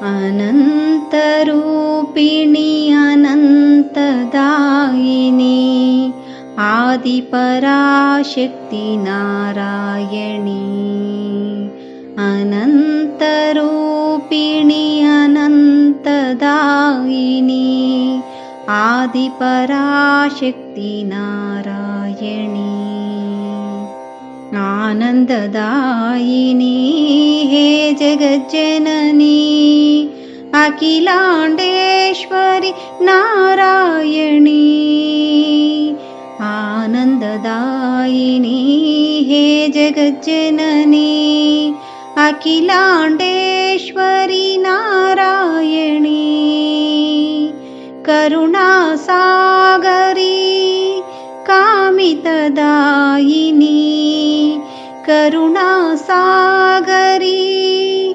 अनन्तरूपिणि अनन्तदायिनी आदिपराशक्ति नारायणी। अनन्तरूपिणि अनन्तदायिनी आदिपराशक्ति नारायणी। आनन्ददायिनी हे जगज्जननी अखिलाण्डेश्वरि नारायणी। आनन्ददायिनी हे जगज्जननी अखिलाण्डेश्वरि नारायणी। करुणासागरी कामितदायिनी करुणासागरी